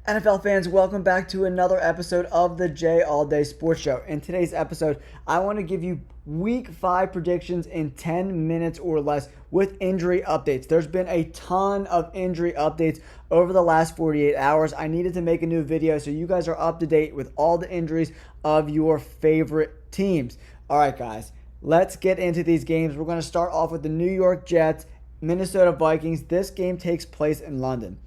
NFL fans, welcome back to another episode of the J All Day Sports Show. In today's episode, I want to give you Week 5 predictions in 10 minutes or less with injury updates. There's been a ton of injury updates over the last 48 hours. I needed to make a new video so you guys are up to date with all the injuries of your favorite teams. All right, guys, let's get into these games. We're going to start off with the New York Jets, Minnesota Vikings. This game takes place in London.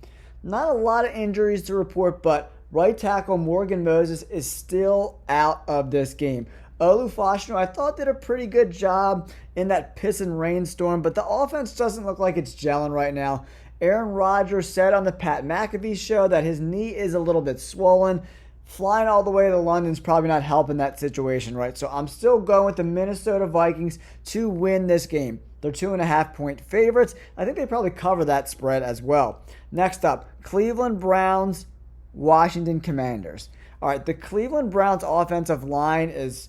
Not a lot of injuries to report, but right tackle Morgan Moses is still out of this game. Olu Fashanu, I thought, did a pretty good job in that piss and rainstorm, but the offense doesn't look like it's gelling right now. Aaron Rodgers said on the Pat McAfee show that his knee is a little bit swollen. Flying all the way to London's probably not helping that situation, right? So I'm still going with the Minnesota Vikings to win this game. They're 2.5-point favorites. I think they probably cover that spread as well. Next up, Cleveland Browns, Washington Commanders. All right, the Cleveland Browns offensive line is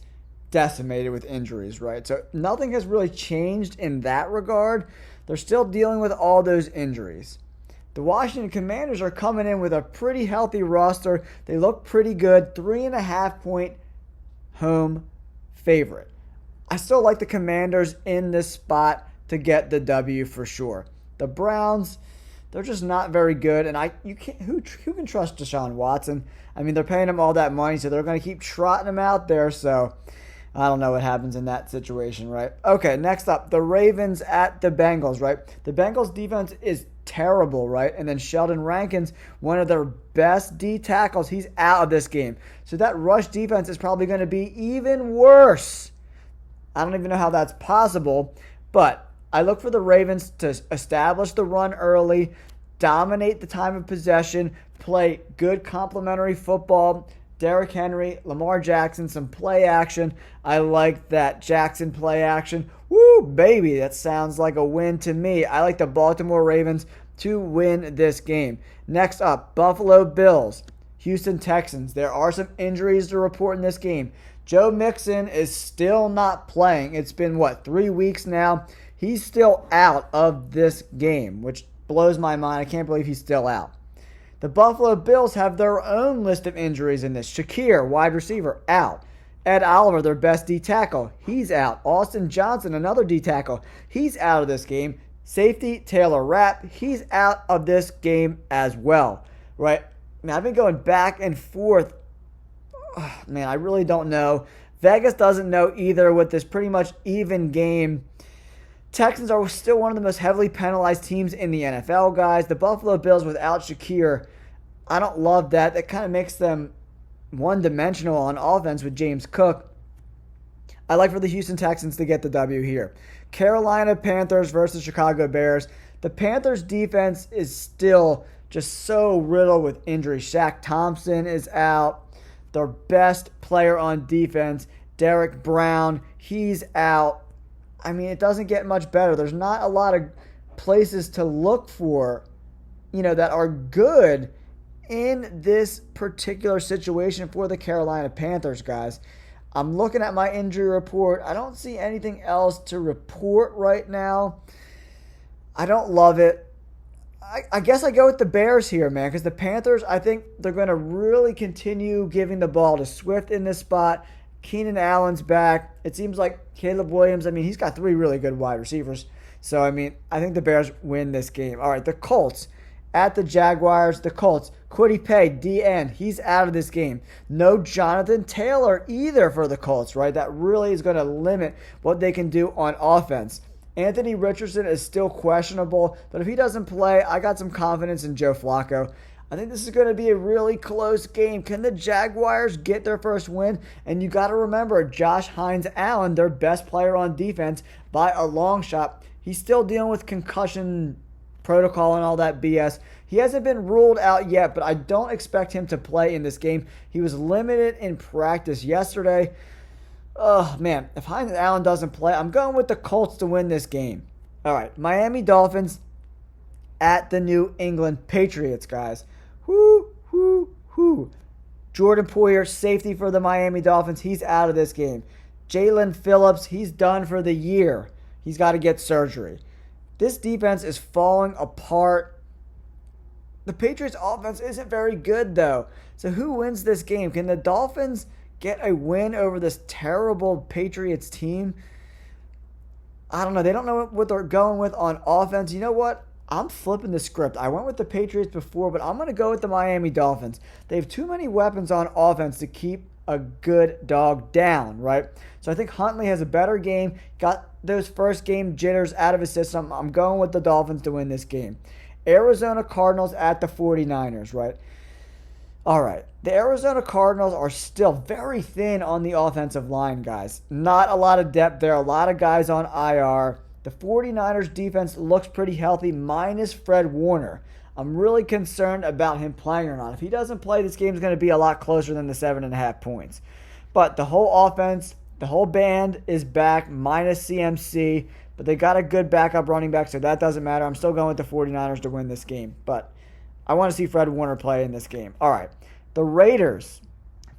decimated with injuries, right? So nothing has really changed in that regard. They're still dealing with all those injuries. The Washington Commanders are coming in with a pretty healthy roster. They look pretty good. 3.5-point home favorite. I still like the Commanders in this spot to get the W for sure. The Browns, they're just not very good, and who can trust Deshaun Watson? I mean, they're paying him all that money, so they're going to keep trotting him out there. So I don't know what happens in that situation, right? Okay, next up, the Ravens at the Bengals, right? The Bengals defense is terrible, right? And then Sheldon Rankins, one of their best D tackles, he's out of this game. So that rush defense is probably going to be even worse. I don't even know how that's possible, but I look for the Ravens to establish the run early, dominate the time of possession, play good complementary football. Derrick Henry, Lamar Jackson, some play action. I like that Jackson play action. Woo, baby, that sounds like a win to me. I like the Baltimore Ravens to win this game. Next up, Buffalo Bills, Houston Texans. There are some injuries to report in this game. Joe Mixon is still not playing. It's been, 3 weeks now? He's still out of this game, which blows my mind. I can't believe he's still out. The Buffalo Bills have their own list of injuries in this. Shakir, wide receiver, out. Ed Oliver, their best D tackle, he's out. Austin Johnson, another D tackle, he's out of this game. Safety, Taylor Rapp, he's out of this game as well. Right? Now, I've been going back and forth. Oh, man, I really don't know. Vegas doesn't know either with this pretty much even game. Texans are still one of the most heavily penalized teams in the NFL, guys. The Buffalo Bills without Shakir, I don't love that. That kind of makes them one-dimensional on offense with James Cook. I like for the Houston Texans to get the W here. Carolina Panthers versus Chicago Bears. The Panthers defense is still just so riddled with injury. Shaq Thompson is out. Their best player on defense, Derek Brown, he's out. I mean, it doesn't get much better. There's not a lot of places to look for, that are good in this particular situation for the Carolina Panthers, guys. I'm looking at my injury report. I don't see anything else to report right now. I don't love it. I guess I go with the Bears here, man, because the Panthers, I think they're going to really continue giving the ball to Swift in this spot. Keenan Allen's back. It seems like Caleb Williams, he's got 3 really good wide receivers. So, I think the Bears win this game. All right, the Colts at the Jaguars. The Colts, Kwity Paye, DN, he's out of this game. No Jonathan Taylor either for the Colts, right? That really is going to limit what they can do on offense. Anthony Richardson is still questionable, but if he doesn't play, I got some confidence in Joe Flacco. I think this is going to be a really close game. Can the Jaguars get their first win? And you got to remember, Josh Hines-Allen, their best player on defense by a long shot, he's still dealing with concussion protocol and all that BS. He hasn't been ruled out yet, but I don't expect him to play in this game. He was limited in practice yesterday. Oh, man, if Hines-Allen doesn't play, I'm going with the Colts to win this game. All right, Miami Dolphins at the New England Patriots, guys. Jordan Poyer, safety for the Miami Dolphins. He's out of this game. Jalen Phillips, he's done for the year. He's got to get surgery. This defense is falling apart. The Patriots offense isn't very good though. So who wins this game? Can the Dolphins get a win over this terrible Patriots team? I don't know. They don't know what they're going with on offense. You know what? I'm flipping the script. I went with the Patriots before, but I'm going to go with the Miami Dolphins. They have too many weapons on offense to keep a good dog down, right? So I think Huntley has a better game. Got those first game jitters out of his system. I'm going with the Dolphins to win this game. Arizona Cardinals at the 49ers, right? All right. The Arizona Cardinals are still very thin on the offensive line, guys. Not a lot of depth there. A lot of guys on IR. The 49ers defense looks pretty healthy, minus Fred Warner. I'm really concerned about him playing or not. If he doesn't play, this game is going to be a lot closer than the 7.5 points. But the whole offense, the whole band is back, minus CMC. But they got a good backup running back, so that doesn't matter. I'm still going with the 49ers to win this game. But I want to see Fred Warner play in this game. All right. The Raiders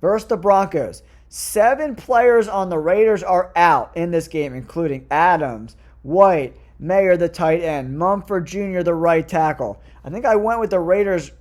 versus the Broncos. 7 players on the Raiders are out in this game, including Adams, White, Mayer, the tight end, Mumford Jr., the right tackle. I think I went with the Raiders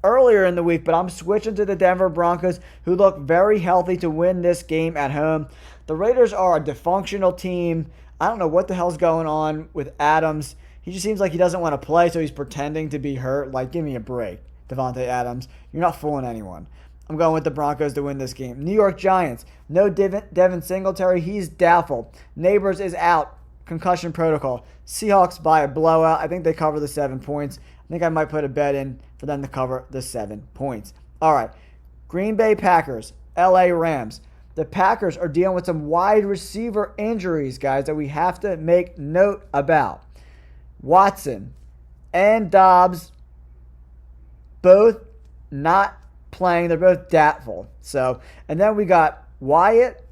earlier in the week, but I'm switching to the Denver Broncos, who look very healthy to win this game at home. The Raiders are a dysfunctional team. I don't know what the hell's going on with Adams. He just seems like he doesn't want to play, so he's pretending to be hurt. Like, give me a break, Devontae Adams. You're not fooling anyone. I'm going with the Broncos to win this game. New York Giants. No Devin Singletary. He's doubtful. Neighbors is out. Concussion protocol. Seahawks by a blowout. I think they cover the 7 points. I think I might put a bet in for them to cover the 7 points. All right. Green Bay Packers. LA Rams. The Packers are dealing with some wide receiver injuries, guys, that we have to make note about. Watson and Dobbs both not playing. They're both doubtful. And then we got Wyatt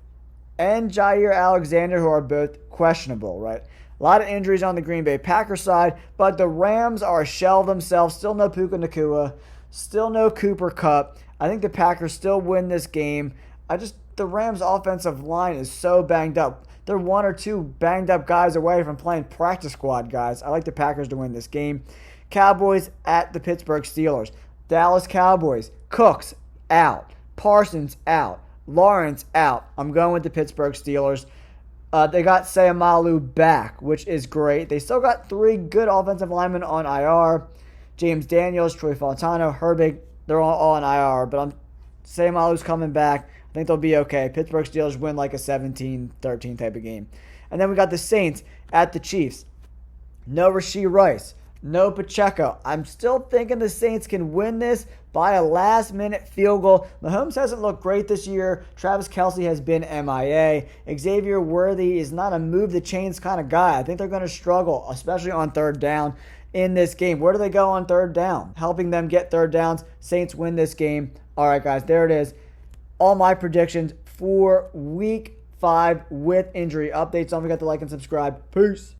and Jair Alexander, who are both questionable, right? A lot of injuries on the Green Bay Packers side, but the Rams are a shell of themselves. Still no Puka Nacua. Still no Cooper Kupp. I think the Packers still win this game. The Rams' offensive line is so banged up. They're 1 or 2 banged up guys away from playing practice squad guys. I like the Packers to win this game. Cowboys at the Pittsburgh Steelers. Dallas Cowboys. Cooks out. Parsons out. Lawrence out. I'm going with the Pittsburgh Steelers. They got Sayamalu back, which is great. They still got 3 good offensive linemen on IR. James Daniels, Troy Fontano, Herbig. They're all on IR, but Sayamalu's coming back. I think they'll be okay. Pittsburgh Steelers win like a 17-13 type of game. And then we got the Saints at the Chiefs. No Rashee Rice. No Pacheco. I'm still thinking the Saints can win this by a last-minute field goal. Mahomes hasn't looked great this year. Travis Kelce has been MIA. Xavier Worthy is not a move-the-chains kind of guy. I think they're going to struggle, especially on third down in this game. Where do they go on third down? Helping them get third downs. Saints win this game. All right, guys, there it is. All my predictions for Week 5 with injury updates. Don't forget to like and subscribe. Peace.